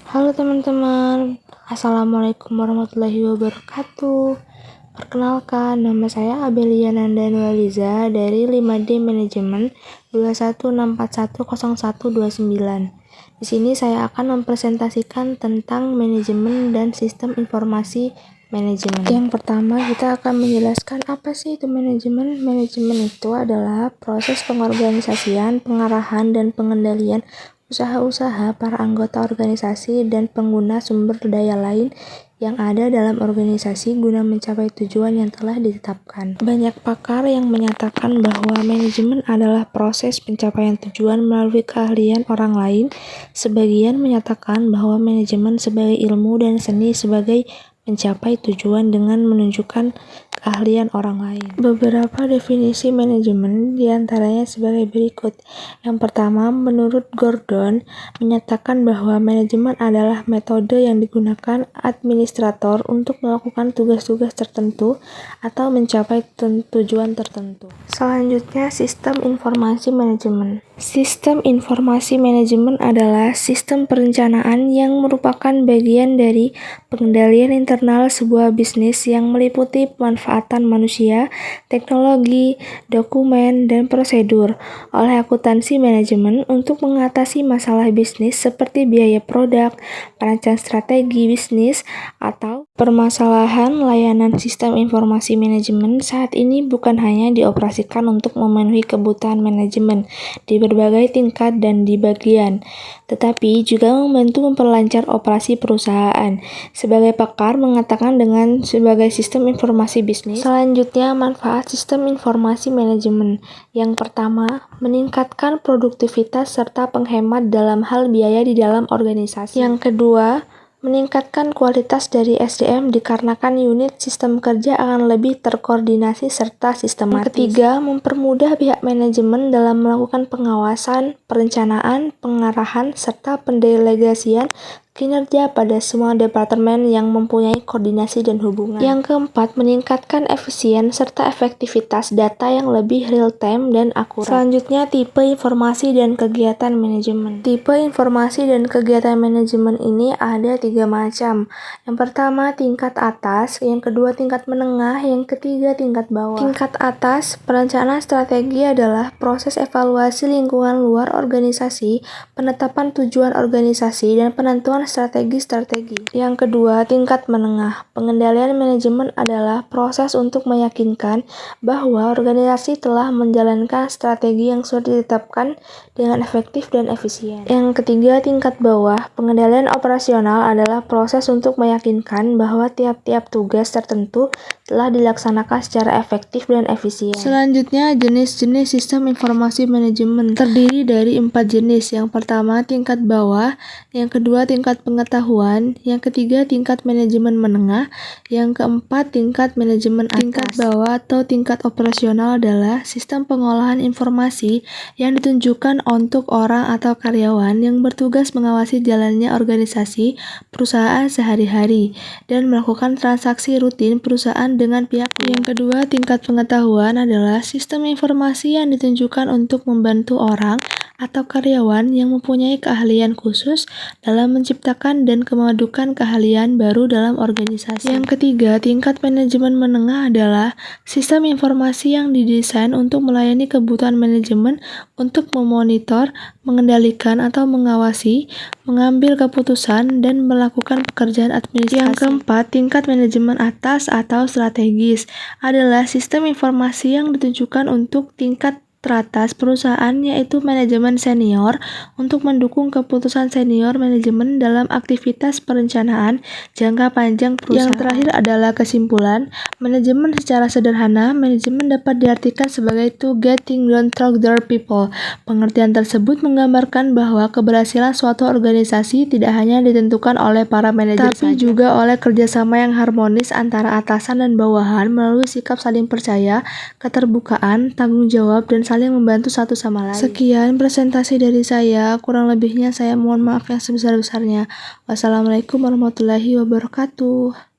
Halo teman-teman, Assalamualaikum warahmatullahi wabarakatuh. Perkenalkan, nama saya Abelia Nanda Nualiza dari 5D Manajemen 216410129. Di sini saya akan mempresentasikan tentang manajemen dan sistem informasi manajemen. Yang pertama, kita akan menjelaskan apa sih itu manajemen. Manajemen itu adalah proses pengorganisasian, pengarahan, dan pengendalian usaha-usaha para anggota organisasi dan pengguna sumber daya lain yang ada dalam organisasi guna mencapai tujuan yang telah ditetapkan. Banyak pakar yang menyatakan bahwa manajemen adalah proses pencapaian tujuan melalui keahlian orang lain. Sebagian menyatakan bahwa manajemen sebagai ilmu dan seni sebagai mencapai tujuan dengan menunjukkan keahlian orang lain. Beberapa definisi manajemen diantaranya sebagai berikut. Yang pertama, menurut Gordon, menyatakan bahwa manajemen adalah metode yang digunakan administrator untuk melakukan tugas-tugas tertentu atau mencapai tujuan tertentu. Selanjutnya, sistem informasi manajemen. Sistem informasi manajemen adalah sistem perencanaan yang merupakan bagian dari pengendalian internal sebuah bisnis yang meliputi pemanfaatan manusia, teknologi, dokumen, dan prosedur oleh akuntansi manajemen untuk mengatasi masalah bisnis seperti biaya produk, perancang strategi bisnis, atau permasalahan layanan. Sistem informasi manajemen saat ini bukan hanya dioperasikan untuk memenuhi kebutuhan manajemen di berbagai tingkat dan di bagian, tetapi juga membantu memperlancar operasi perusahaan. Sebagai pakar mengatakan dengan sebagai sistem informasi bisnis. Selanjutnya, manfaat sistem informasi manajemen. Yang pertama, meningkatkan produktivitas serta penghemat dalam hal biaya di dalam organisasi. Yang kedua, meningkatkan kualitas dari SDM dikarenakan unit sistem kerja akan lebih terkoordinasi serta sistematis. Yang ketiga, mempermudah pihak manajemen dalam melakukan pengawasan, perencanaan, pengarahan, serta pendelegasian kinerja pada semua departemen yang mempunyai koordinasi dan hubungan. Yang keempat, meningkatkan efisien serta efektivitas data yang lebih real-time dan akurat. Selanjutnya, tipe informasi dan kegiatan manajemen. Tipe informasi dan kegiatan manajemen ini ada 3 macam. Yang pertama, tingkat atas, yang kedua tingkat menengah, yang ketiga tingkat bawah. Tingkat atas, perencanaan strategi adalah proses evaluasi lingkungan luar organisasi, penetapan tujuan organisasi, dan penentuan strategi-strategi. Yang kedua, tingkat menengah. Pengendalian manajemen adalah proses untuk meyakinkan bahwa organisasi telah menjalankan strategi yang sudah ditetapkan dengan efektif dan efisien. Yang ketiga, tingkat bawah. Pengendalian operasional adalah proses untuk meyakinkan bahwa tiap-tiap tugas tertentu telah dilaksanakan secara efektif dan efisien. Selanjutnya, jenis-jenis sistem informasi manajemen terdiri dari 4 jenis. Yang pertama, tingkat bawah, yang kedua, tingkat pengetahuan, yang ketiga, tingkat manajemen menengah, yang keempat, tingkat manajemen atas. Tingkat bawah atau tingkat operasional adalah sistem pengolahan informasi yang ditunjukkan untuk orang atau karyawan yang bertugas mengawasi jalannya organisasi perusahaan sehari-hari dan melakukan transaksi rutin perusahaan dengan pihak luar. Yang kedua, tingkat pengetahuan adalah sistem informasi yang ditunjukkan untuk membantu orang atau karyawan yang mempunyai keahlian khusus dalam menciptakan dan memadukan keahlian baru dalam organisasi. Yang ketiga, tingkat manajemen menengah adalah sistem informasi yang didesain untuk melayani kebutuhan manajemen untuk memonitor, mengendalikan atau mengawasi, mengambil keputusan, dan melakukan pekerjaan administrasi. Yang keempat, tingkat manajemen atas atau strategis adalah sistem informasi yang ditujukan untuk tingkat teratas perusahaan, yaitu manajemen senior, untuk mendukung keputusan senior manajemen dalam aktivitas perencanaan jangka panjang perusahaan. Yang terakhir adalah kesimpulan. Manajemen secara sederhana, manajemen dapat diartikan sebagai to get things done through their people. Pengertian tersebut menggambarkan bahwa keberhasilan suatu organisasi tidak hanya ditentukan oleh para manajer tapi juga oleh kerjasama yang harmonis antara atasan dan bawahan melalui sikap saling percaya, keterbukaan, tanggung jawab, dan saling membantu satu sama lain. Sekian presentasi dari saya, kurang lebihnya saya mohon maaf yang sebesar-besarnya. Wassalamualaikum warahmatullahi wabarakatuh.